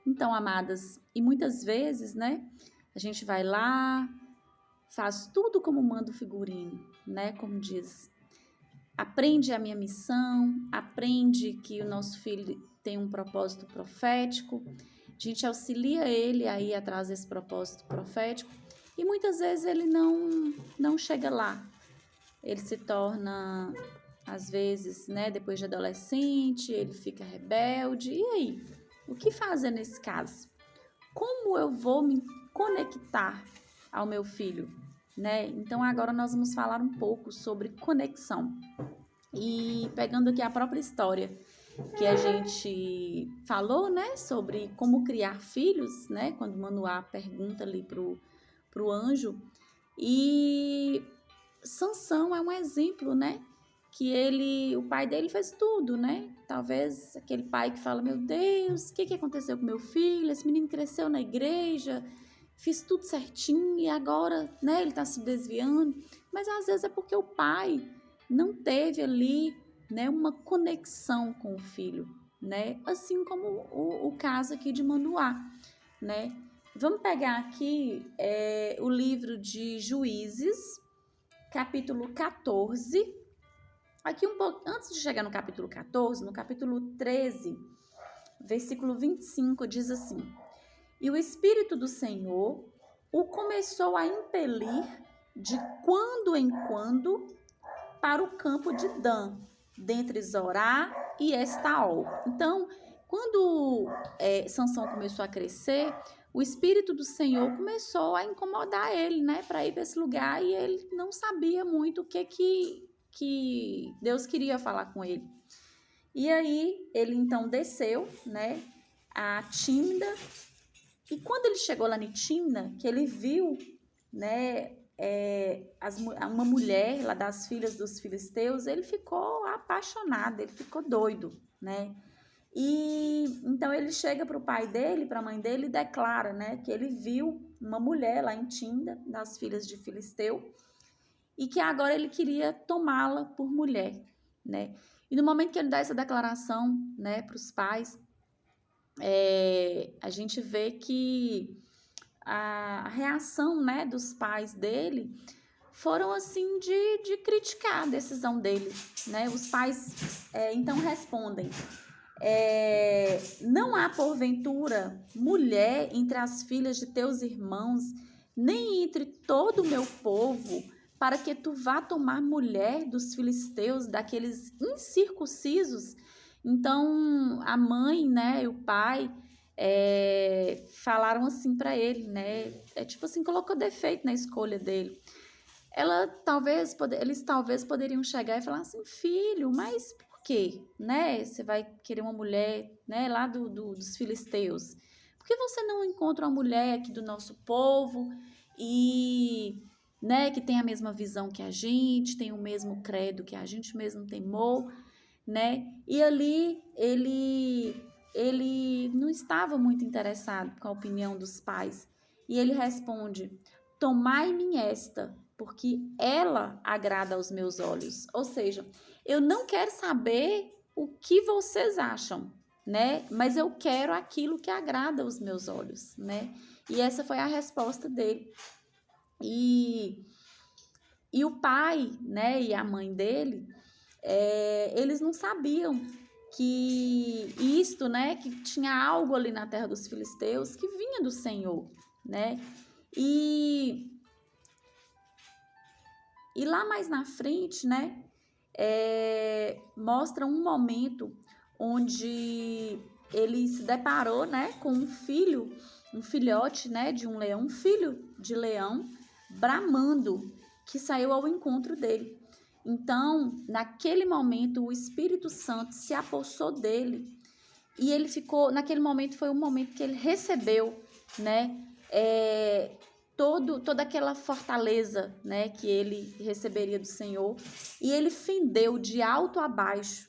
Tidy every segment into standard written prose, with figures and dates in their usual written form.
Então, amadas, e muitas vezes, né, a gente vai lá, faz tudo como manda o figurino, né, como diz. Aprende a minha missão, aprende que o nosso filho tem um propósito profético, a gente auxilia ele aí atrás desse propósito profético e muitas vezes ele não chega lá. Ele se torna, às vezes, né, depois de adolescente, ele fica rebelde. E aí? O que fazer nesse caso? Como eu vou me conectar ao meu filho, né? Então agora nós vamos falar um pouco sobre conexão. E pegando aqui a própria história que a gente falou, né, sobre como criar filhos, né, quando Manoá pergunta ali pro anjo, e Sansão é um exemplo, né, que o pai dele fez tudo, né, talvez aquele pai que fala, meu Deus, o que aconteceu com meu filho, esse menino cresceu na igreja, fiz tudo certinho e agora, né, ele tá se desviando, mas às vezes é porque o pai não teve ali, né, uma conexão com o filho, né, assim como o caso aqui de Manoá, né. Vamos pegar aqui o livro de Juízes, capítulo 14, aqui um pouco, antes de chegar no capítulo 14, no capítulo 13, versículo 25, diz assim, e o Espírito do Senhor o começou a impelir de quando em quando para o campo de Dan, dentre Zorá e Estaol. Então, quando Sansão começou a crescer, o Espírito do Senhor começou a incomodar ele, né, para ir para esse lugar, e ele não sabia muito o que Deus queria falar com ele. E aí, ele então desceu, né, a Tímna, e quando ele chegou lá em Tímna, que ele viu, né, uma mulher lá das filhas dos filisteus, ele ficou apaixonado, ele ficou doido, né? E então ele chega para o pai dele, para a mãe dele, e declara, né, que ele viu uma mulher lá em Tímna, das filhas de Filisteu, e que agora ele queria tomá-la por mulher, né? E no momento que ele dá essa declaração, né, para os pais, a gente vê que a reação, né, dos pais dele foram assim de criticar a decisão dele, né? Os pais então respondem, não há porventura mulher entre as filhas de teus irmãos, nem entre todo o meu povo, para que tu vá tomar mulher dos filisteus, daqueles incircuncisos. Então a mãe, né, e o pai falaram assim para ele, né? Tipo assim, colocou defeito na escolha dele. Eles talvez poderiam chegar e falar assim, filho, mas por quê? Né? Você vai querer uma mulher, né, lá dos filisteus. Por que você não encontra uma mulher aqui do nosso povo e, né, que tem a mesma visão que a gente, tem o mesmo credo que a gente mesmo temou, né? E ali ele não estava muito interessado com a opinião dos pais. E ele responde, tomai-me esta, porque ela agrada aos meus olhos. Ou seja, eu não quero saber o que vocês acham, né? Mas eu quero aquilo que agrada aos meus olhos, né? E essa foi a resposta dele. E o pai, né, e a mãe dele, eles não sabiam que isto, né, que tinha algo ali na terra dos filisteus que vinha do Senhor, né? E lá mais na frente, né, mostra um momento onde ele se deparou, né, com um filhote, né, de um leão, um filho de leão, bramando, que saiu ao encontro dele. Então, naquele momento, o Espírito Santo se apossou dele e ele ficou, naquele momento foi um momento que ele recebeu, né, toda aquela fortaleza, né, que ele receberia do Senhor, e ele fendeu de alto a baixo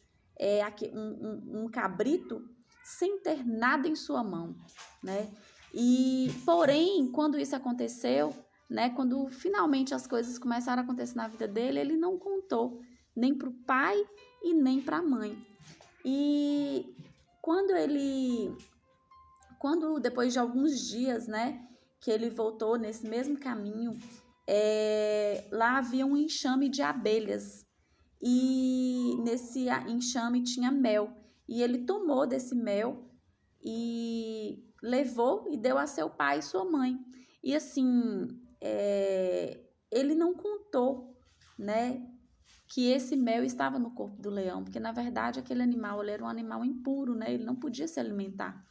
um cabrito sem ter nada em sua mão, né? E porém, quando isso aconteceu, né, quando finalmente as coisas começaram a acontecer na vida dele, ele não contou nem para o pai e nem para a mãe. E quando ele quando depois de alguns dias, né, que ele voltou nesse mesmo caminho, lá havia um enxame de abelhas e nesse enxame tinha mel. E ele tomou desse mel e levou e deu a seu pai e sua mãe. E assim, ele não contou, né, que esse mel estava no corpo do leão, porque na verdade aquele animal ele era um animal impuro, né, ele não podia se alimentar.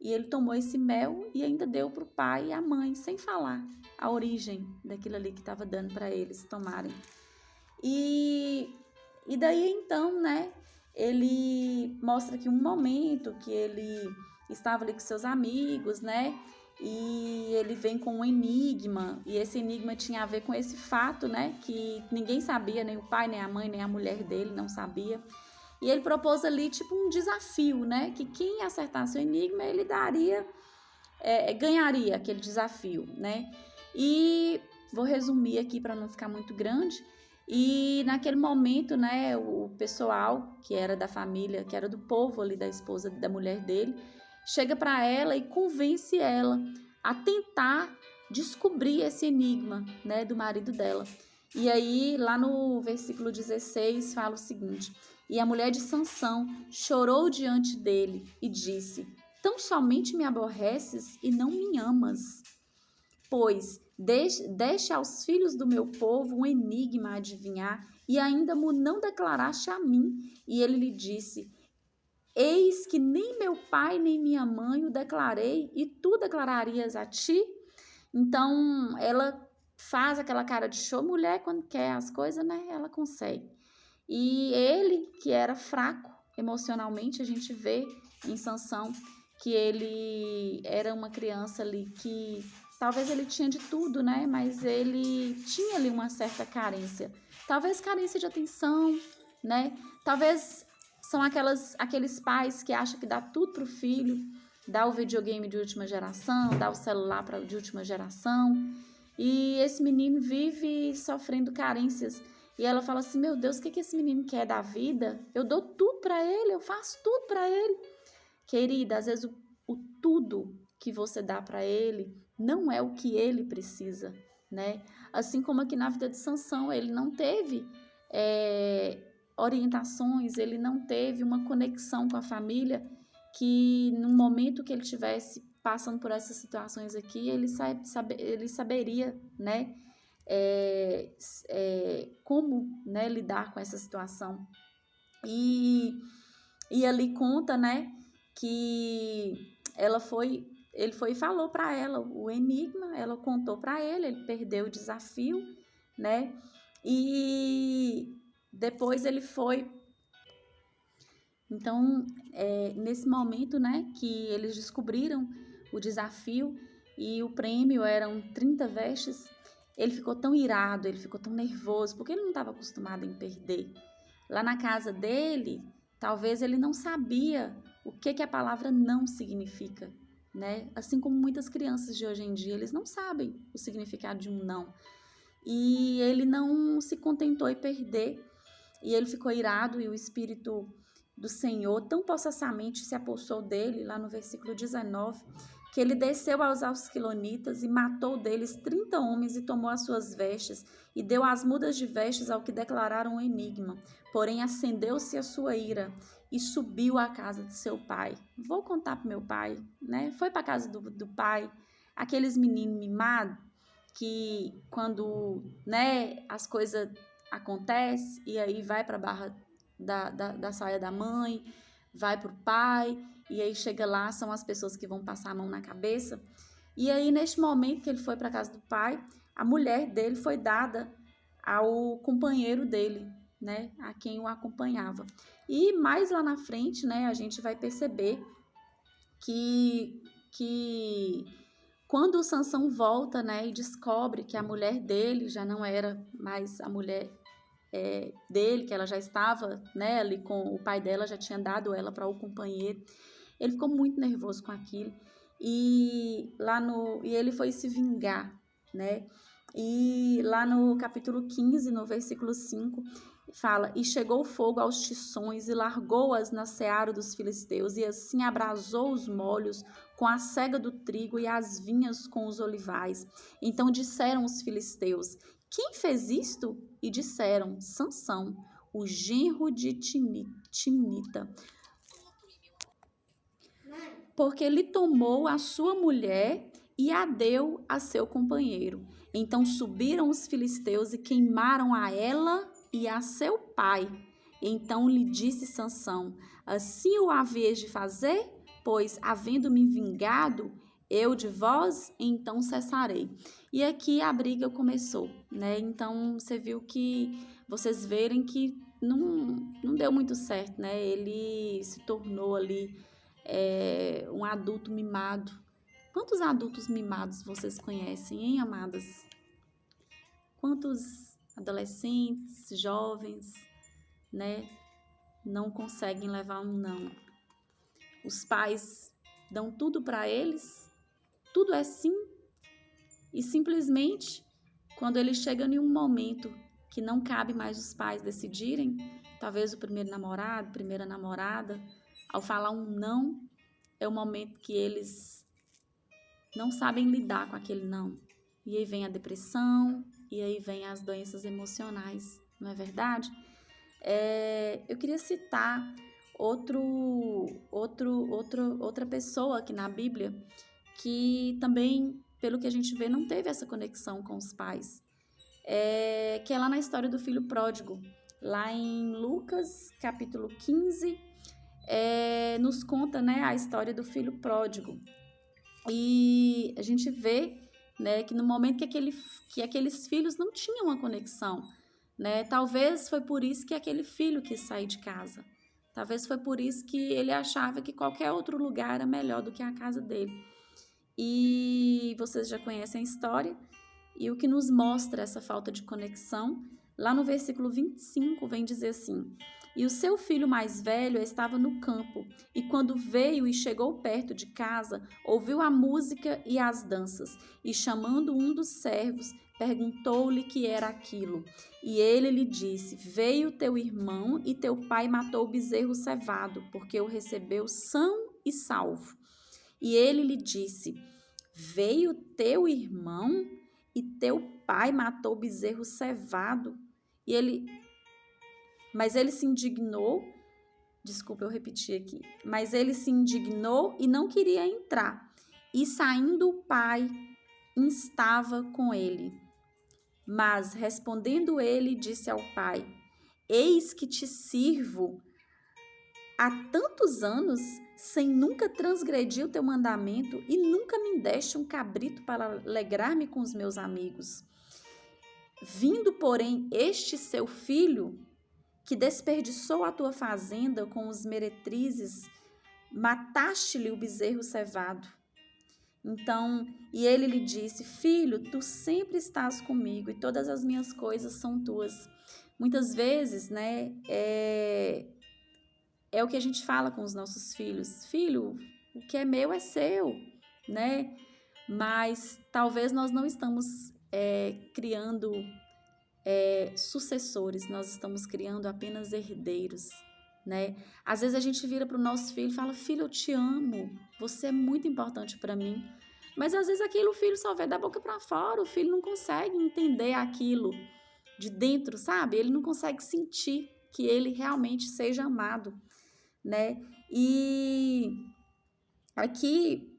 E ele tomou esse mel e ainda deu para o pai e a mãe, sem falar a origem daquilo ali que estava dando para eles tomarem. E daí então, né, ele mostra que um momento que ele estava ali com seus amigos, né, e ele vem com um enigma, e esse enigma tinha a ver com esse fato, né, que ninguém sabia, nem o pai, nem a mãe, nem a mulher dele não sabia. E ele propôs ali tipo um desafio, né, que quem acertasse o enigma, ele ganharia aquele desafio, né. E vou resumir aqui para não ficar muito grande. E naquele momento, né, o pessoal que era da família, que era do povo ali da esposa da mulher dele, chega para ela e convence ela a tentar descobrir esse enigma, né, do marido dela. E aí, lá no versículo 16, fala o seguinte: e a mulher de Sansão chorou diante dele e disse: tão somente me aborreces e não me amas? Pois deixe aos filhos do meu povo um enigma a adivinhar, e ainda mo não declaraste a mim. E ele lhe disse: eis que nem meu pai nem minha mãe o declarei, e tu declararias a ti? Então ela faz aquela cara de show. Mulher, quando quer as coisas, né, ela consegue. E ele, que era fraco emocionalmente, a gente vê em Sansão que ele era uma criança ali que talvez ele tinha de tudo, né? Mas ele tinha ali uma certa carência. Talvez carência de atenção, né? Talvez são aqueles pais que acham que dá tudo pro filho, dá o videogame de última geração, dá o celular de última geração. E esse menino vive sofrendo carências. E ela fala assim: meu Deus, o que esse menino quer da vida? Eu dou tudo para ele, eu faço tudo para ele. Querida, às vezes o tudo que você dá para ele não é o que ele precisa, né? Assim como aqui na vida de Sansão, ele não teve orientações, ele não teve uma conexão com a família, que no momento que ele estivesse passando por essas situações aqui, ele saberia, né? Como, né, lidar com essa situação. E ali conta, né, que ele foi e falou para ela o enigma, ela contou para ele perdeu o desafio, né, e depois ele foi. Então, nesse momento, né, que eles descobriram o desafio e o prêmio eram 30 vestes, ele ficou tão irado, ele ficou tão nervoso, porque ele não estava acostumado em perder. Lá na casa dele, talvez ele não sabia o que a palavra não significa, né? Assim como muitas crianças de hoje em dia, eles não sabem o significado de um não. E ele não se contentou em perder, e ele ficou irado, e o Espírito do Senhor tão possessamente se apossou dele, lá no versículo 19, que ele desceu aos asquilonitas e matou deles 30 homens e tomou as suas vestes e deu as mudas de vestes ao que declararam o enigma. Porém, acendeu-se a sua ira e subiu à casa de seu pai. Vou contar para meu pai, né? Foi para a casa do pai, aqueles meninos mimados que quando, né, as coisas acontecem e aí vai para a barra da saia da mãe, vai para o pai, e aí chega lá, são as pessoas que vão passar a mão na cabeça. E aí, neste momento que ele foi para a casa do pai, a mulher dele foi dada ao companheiro dele, né, a quem o acompanhava. E mais lá na frente, né, a gente vai perceber que quando o Sansão volta, né, e descobre que a mulher dele já não era mais a mulher dele, que ela já estava, né, ali com o pai dela, já tinha dado ela para o companheiro, ele ficou muito nervoso com aquilo, e ele foi se vingar, né, e lá no capítulo 15, no versículo 5, Fala, e chegou o fogo aos tições e largou-as na seara dos filisteus, e assim abrasou os molhos com a sega do trigo e as vinhas com os olivais. Então disseram os filisteus, quem fez isto? E disseram, Sansão, o genro de Timnita, porque ele tomou a sua mulher e a deu a seu companheiro. Então subiram os filisteus e queimaram a ela e a seu pai. Então lhe disse Sansão, assim o haveis de fazer? Pois, havendo-me vingado eu de vós, então cessarei. E aqui a briga começou, né? Então, você viu que, vocês verem que não deu muito certo, né? Ele se tornou ali um adulto mimado. Quantos adultos mimados vocês conhecem, hein, amadas? Quantos adolescentes, jovens, né, não conseguem levar um não? Os pais dão tudo para eles, tudo é sim, e simplesmente, quando eles chegam em um momento que não cabe mais os pais decidirem, talvez o primeiro namorado, primeira namorada, ao falar um não, é o momento que eles não sabem lidar com aquele não. E aí vem a depressão, e aí vem as doenças emocionais, não é verdade? Eu queria citar outra pessoa aqui na Bíblia que também, pelo que a gente vê, não teve essa conexão com os pais. Que é lá na história do filho pródigo. Lá em Lucas, capítulo 15, nos conta, né, a história do filho pródigo. E a gente vê, né, que no momento que aqueles filhos não tinham uma conexão, né, talvez foi por isso que aquele filho quis sair de casa. Talvez foi por isso que ele achava que qualquer outro lugar era melhor do que a casa dele. E vocês já conhecem a história, e o que nos mostra essa falta de conexão, lá no versículo 25 vem dizer assim, e o seu filho mais velho estava no campo, e quando veio e chegou perto de casa, ouviu a música e as danças, e chamando um dos servos, perguntou-lhe que era aquilo. E ele lhe disse, veio teu irmão e teu pai matou o bezerro cevado, porque o recebeu são e salvo. E ele lhe disse, veio teu irmão e teu pai matou o bezerro cevado. Mas ele se indignou, desculpa, eu repeti aqui, mas ele se indignou e não queria entrar. E saindo o pai, instava com ele. Mas respondendo ele, disse ao pai, eis que te sirvo há tantos anos, sem nunca transgredir o teu mandamento, e nunca me deste um cabrito para alegrar-me com os meus amigos. Vindo, porém, este seu filho, que desperdiçou a tua fazenda com os meretrizes, mataste-lhe o bezerro cevado. Então, e ele lhe disse, filho, tu sempre estás comigo e todas as minhas coisas são tuas. Muitas vezes, né, é o que a gente fala com os nossos filhos. Filho, o que é meu é seu, né? Mas talvez nós não estamos criando sucessores, nós estamos criando apenas herdeiros, né? Às vezes a gente vira para o nosso filho e fala, filho, eu te amo, você é muito importante para mim. Mas às vezes aquilo o filho só vê da boca para fora, o filho não consegue entender aquilo de dentro, sabe? Ele não consegue sentir que ele realmente seja amado, né? E aqui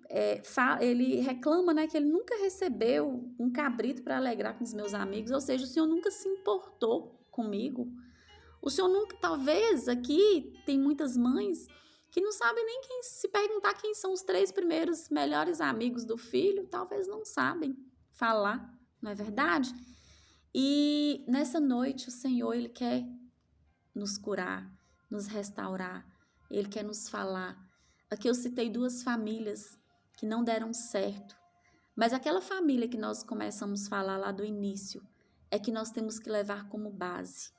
ele reclama, né, que ele nunca recebeu um cabrito para alegrar com os meus amigos, ou seja, o Senhor nunca se importou comigo. O Senhor nunca, talvez aqui tem muitas mães que não sabem nem se perguntar quem são os 3 primeiros melhores amigos do filho, talvez não sabem falar, não é verdade? E nessa noite o Senhor, Ele quer nos curar, nos restaurar, Ele quer nos falar. Aqui eu citei 2 famílias que não deram certo, mas aquela família que nós começamos a falar lá do início, é que nós temos que levar como base.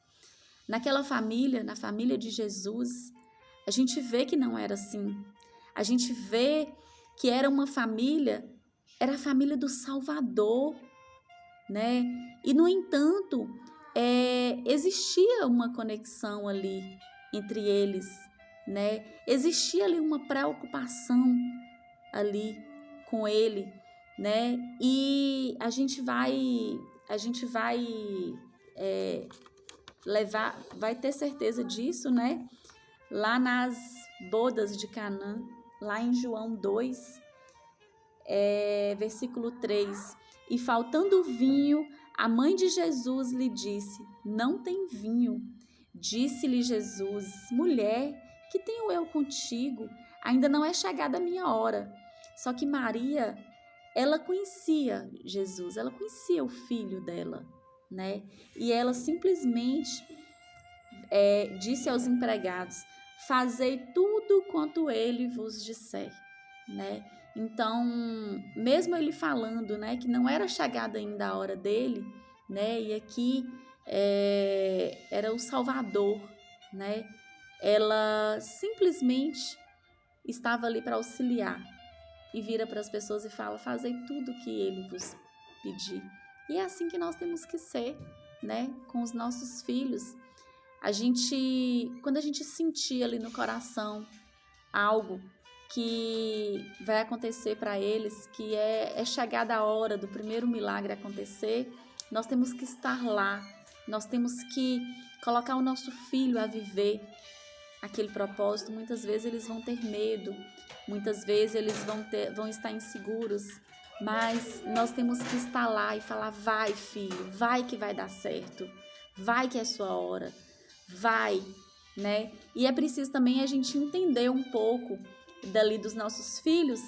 Naquela família, na família de Jesus, a gente vê que não era assim. A gente vê que era uma família, era a família do Salvador, né? E, no entanto, existia uma conexão ali entre eles, né? Existia ali uma preocupação ali com ele, né? E a gente vai vai ter certeza disso, né? Lá nas bodas de Canaã, lá em João 2, versículo 3. E faltando vinho, a mãe de Jesus lhe disse: não tem vinho. Disse-lhe Jesus: mulher, que tenho eu contigo? Ainda não é chegada a minha hora. Só que Maria, ela conhecia Jesus, ela conhecia o filho dela, né? E ela simplesmente disse aos empregados: fazei tudo quanto ele vos disser, né? Então, mesmo ele falando, né, que não era chegada ainda a hora dele, né, e aqui era o Salvador, né, ela simplesmente estava ali para auxiliar e vira para as pessoas e fala: fazei tudo o que ele vos pedir. E é assim que nós temos que ser, né, com os nossos filhos. Quando a gente sentir ali no coração algo que vai acontecer para eles, que é chegada a hora do primeiro milagre acontecer, nós temos que estar lá, nós temos que colocar o nosso filho a viver aquele propósito. Muitas vezes eles vão ter medo, muitas vezes eles vão estar inseguros, mas nós temos que estar lá e falar: vai, filho, vai que vai dar certo, vai que é sua hora, vai, né? E é preciso também a gente entender um pouco dali dos nossos filhos,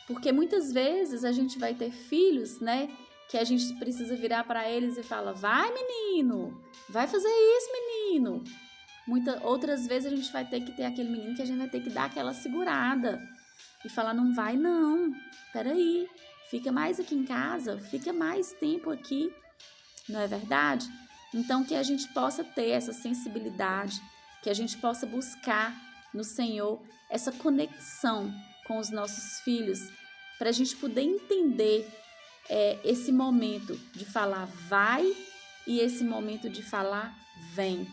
porque muitas vezes a gente vai ter filhos, né, que a gente precisa virar para eles e falar: vai, menino, vai fazer isso, menino. Outras vezes a gente vai ter que ter aquele menino que a gente vai ter que dar aquela segurada e falar: não vai não, peraí, fica mais aqui em casa, fica mais tempo aqui, não é verdade? Então, que a gente possa ter essa sensibilidade, que a gente possa buscar no Senhor essa conexão com os nossos filhos, para a gente poder entender esse momento de falar vai e esse momento de falar vem.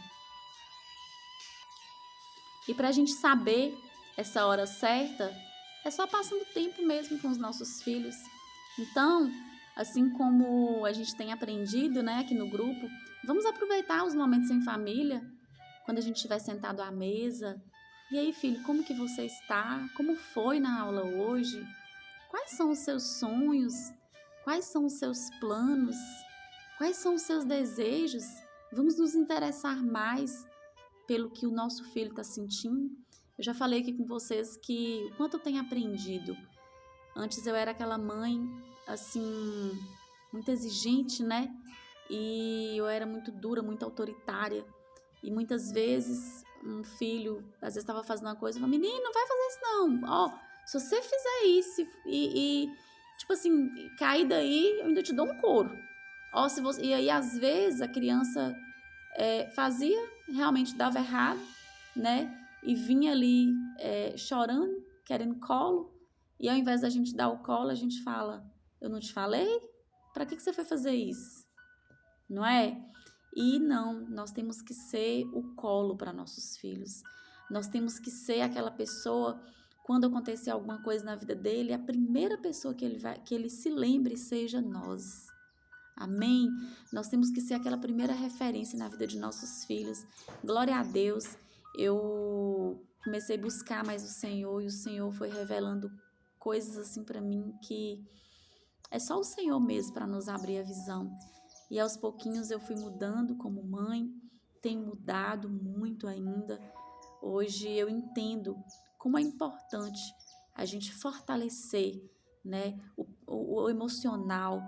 E para a gente saber essa hora certa, é só passando tempo mesmo com os nossos filhos. Então, assim como a gente tem aprendido, né, aqui no grupo, vamos aproveitar os momentos em família, quando a gente estiver sentado à mesa. E aí, filho, como que você está? Como foi na aula hoje? Quais são os seus sonhos? Quais são os seus planos? Quais são os seus desejos? Vamos nos interessar mais pelo que o nosso filho está sentindo. Eu já falei aqui com vocês que o quanto eu tenho aprendido. Antes eu era aquela mãe, assim, muito exigente, né? E eu era muito dura, muito autoritária. E muitas vezes um filho, às vezes estava fazendo uma coisa, eu falava: menino, não vai fazer isso não. Ó, se você fizer isso tipo assim, cair daí, eu ainda te dou um couro. Ó, e aí, às vezes, a criança fazia, realmente dava errado, né? E vinha ali chorando, querendo colo. E ao invés da gente dar o colo, a gente fala: eu não te falei? Para que você foi fazer isso? Não é? E não, nós temos que ser o colo para nossos filhos. Nós temos que ser aquela pessoa, quando acontecer alguma coisa na vida dele, a primeira pessoa que ele se lembre seja nós. Amém? Nós temos que ser aquela primeira referência na vida de nossos filhos. Glória a Deus. Eu comecei a buscar mais o Senhor e o Senhor foi revelando coisas assim para mim que é só o Senhor mesmo para nos abrir a visão. E aos pouquinhos eu fui mudando como mãe, tenho mudado muito ainda. Hoje eu entendo como é importante a gente fortalecer, né, o emocional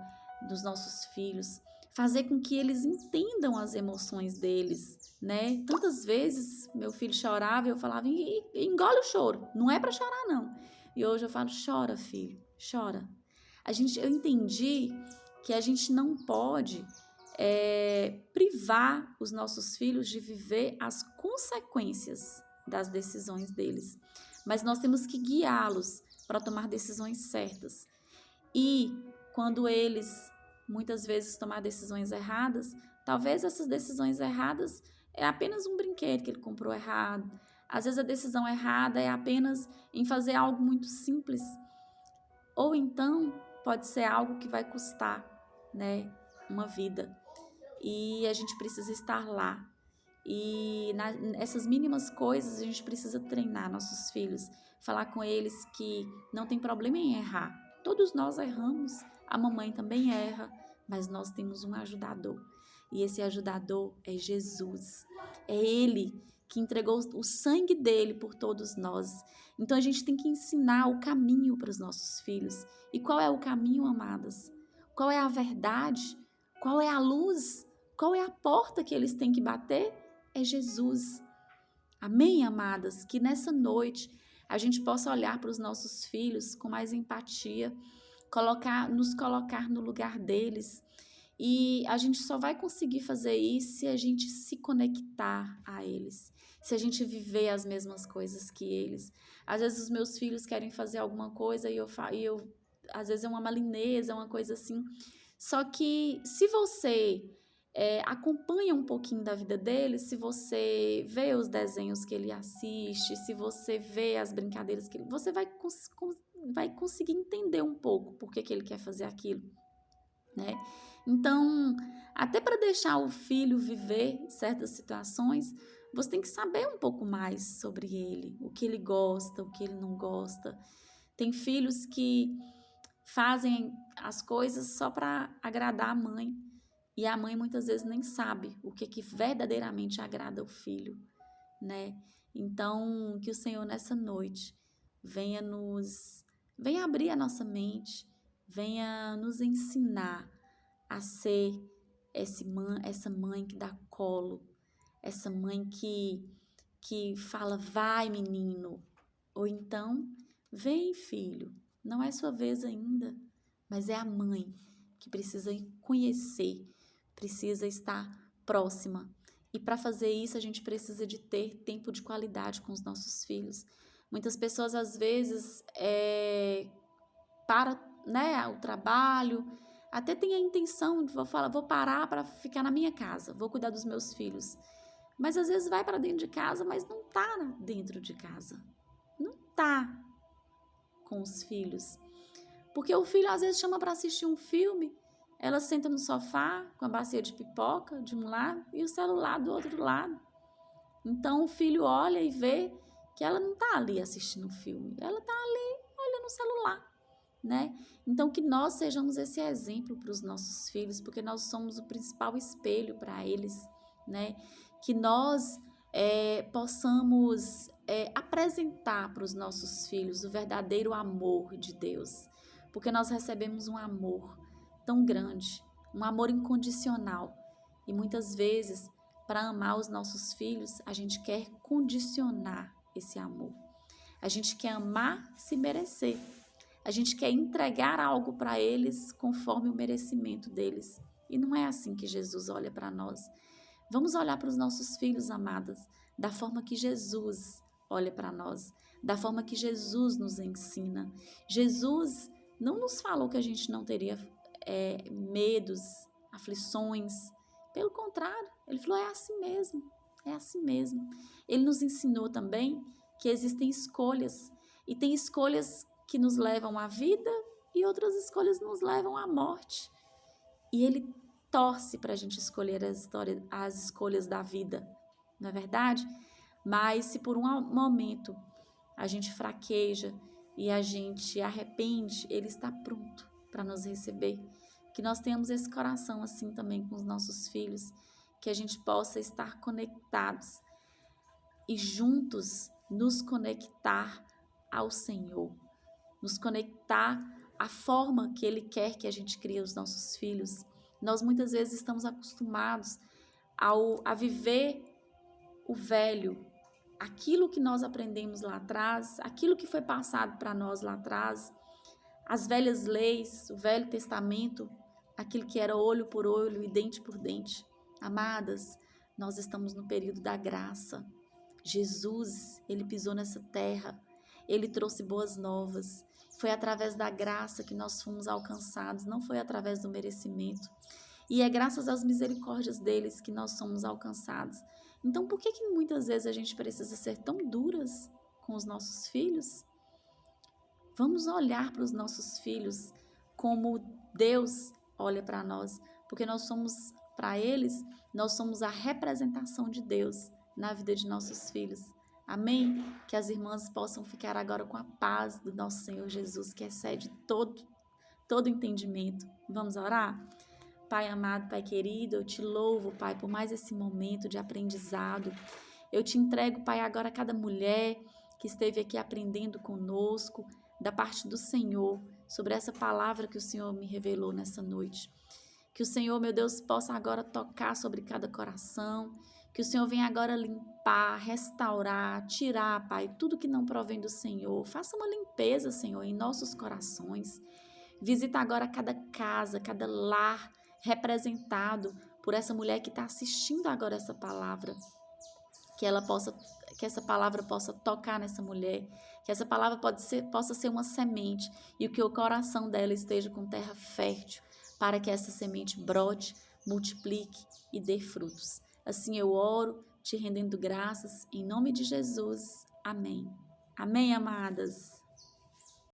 dos nossos filhos, fazer com que eles entendam as emoções deles, né? Tantas vezes meu filho chorava e eu falava: engole o choro, não é para chorar não. E hoje eu falo: chora, filho, chora. Eu entendi que a gente não pode privar os nossos filhos de viver as consequências das decisões deles, mas nós temos que guiá-los para tomar decisões certas. E quando eles muitas vezes tomar decisões erradas, Talvez essas decisões erradas é apenas um brinquedo que ele comprou errado. Às vezes a decisão errada é apenas em fazer algo muito simples. Ou então pode ser algo que vai custar, né, uma vida. E a gente precisa estar lá. E nessas mínimas coisas a gente precisa treinar nossos filhos, falar com eles que não tem problema em errar. Todos nós erramos, a mamãe também erra, mas nós temos um ajudador. E esse ajudador é Jesus. É Ele que entregou o sangue dele por todos nós. Então a gente tem que ensinar o caminho para os nossos filhos. E qual é o caminho, amadas? Qual é a verdade? Qual é a luz? Qual é a porta que eles têm que bater? É Jesus. Amém, amadas? Que nessa noite a gente possa olhar para os nossos filhos com mais empatia, nos colocar no lugar deles. E a gente só vai conseguir fazer isso se a gente se conectar a eles, se a gente viver as mesmas coisas que eles. Às vezes os meus filhos querem fazer alguma coisa e eu às vezes é uma malinesa, é uma coisa assim. Só que se você acompanha um pouquinho da vida dele, se você vê os desenhos que ele assiste, se você vê as brincadeiras que ele... Você vai conseguir entender um pouco por que ele quer fazer aquilo, né? Então, até para deixar o filho viver certas situações, você tem que saber um pouco mais sobre ele, o que ele gosta, o que ele não gosta. Tem filhos que fazem as coisas só para agradar a mãe, e a mãe muitas vezes nem sabe o que verdadeiramente agrada o filho, né? Então, que o Senhor nessa noite venha abrir a nossa mente, venha nos ensinar a ser essa mãe que dá colo, essa mãe que fala, vai menino, ou então, vem filho, não é sua vez ainda, mas é a mãe que precisa conhecer, precisa estar próxima. E para fazer isso, a gente precisa de ter tempo de qualidade com os nossos filhos. Muitas pessoas, às vezes, para, né, o trabalho, até tem a intenção de vou parar para ficar na minha casa, vou cuidar dos meus filhos. Mas às vezes vai para dentro de casa, mas não está dentro de casa. Não está com os filhos. Porque o filho às vezes chama para assistir um filme, ela senta no sofá com a bacia de pipoca de um lado e o celular do outro lado. Então o filho olha e vê que ela não está ali assistindo o filme, ela está ali olhando o celular, né? Então que nós sejamos esse exemplo para os nossos filhos, porque nós somos o principal espelho para eles, né? Que nós possamos apresentar para os nossos filhos o verdadeiro amor de Deus, porque nós recebemos um amor tão grande, um amor incondicional, e muitas vezes, para amar os nossos filhos, a gente quer condicionar esse amor. A gente quer amar se merecer. A gente quer entregar algo para eles conforme o merecimento deles. E não é assim que Jesus olha para nós. Vamos olhar para os nossos filhos, amadas, da forma que Jesus olha para nós, da forma que Jesus nos ensina. Jesus não nos falou que a gente não teria medos, aflições. Pelo contrário, ele falou, é assim mesmo, é assim mesmo. Ele nos ensinou também que existem escolhas, e tem escolhas que nos levam à vida e outras escolhas nos levam à morte. E ele torce para a gente escolher as escolhas da vida, não é verdade? Mas se por um momento a gente fraqueja e a gente arrepende, ele está pronto para nos receber. Que nós tenhamos esse coração assim também com os nossos filhos, que a gente possa estar conectados e juntos nos conectar ao Senhor, nos conectar à forma que Ele quer que a gente crie os nossos filhos. Nós muitas vezes estamos acostumados a viver o velho, aquilo que nós aprendemos lá atrás, aquilo que foi passado para nós lá atrás, as velhas leis, o Velho Testamento, aquilo que era olho por olho e dente por dente. Amadas, nós estamos no período da graça. Jesus, ele pisou nessa terra, ele trouxe boas novas. Foi através da graça que nós fomos alcançados, não foi através do merecimento. E é graças às misericórdias deles que nós somos alcançados. Então, por que muitas vezes a gente precisa ser tão duras com os nossos filhos? Vamos olhar para os nossos filhos como Deus olha para nós, porque nós somos, para eles, nós somos a representação de Deus na vida de nossos filhos. Amém? Que as irmãs possam ficar agora com a paz do nosso Senhor Jesus, que excede todo entendimento. Vamos orar? Pai amado, Pai querido, eu te louvo, Pai, por mais esse momento de aprendizado. Eu te entrego, Pai, agora cada mulher que esteve aqui aprendendo conosco, da parte do Senhor, sobre essa palavra que o Senhor me revelou nessa noite. Que o Senhor, meu Deus, possa agora tocar sobre cada coração, que o Senhor venha agora limpar, restaurar, tirar, Pai, tudo que não provém do Senhor. Faça uma limpeza, Senhor, em nossos corações. Visita agora cada casa, cada lar representado por essa mulher que está assistindo agora essa palavra. Que essa palavra possa tocar nessa mulher, que essa palavra possa ser uma semente e que o coração dela esteja com terra fértil para que essa semente brote, multiplique e dê frutos. Assim eu oro, te rendendo graças, em nome de Jesus. Amém. Amém, amadas.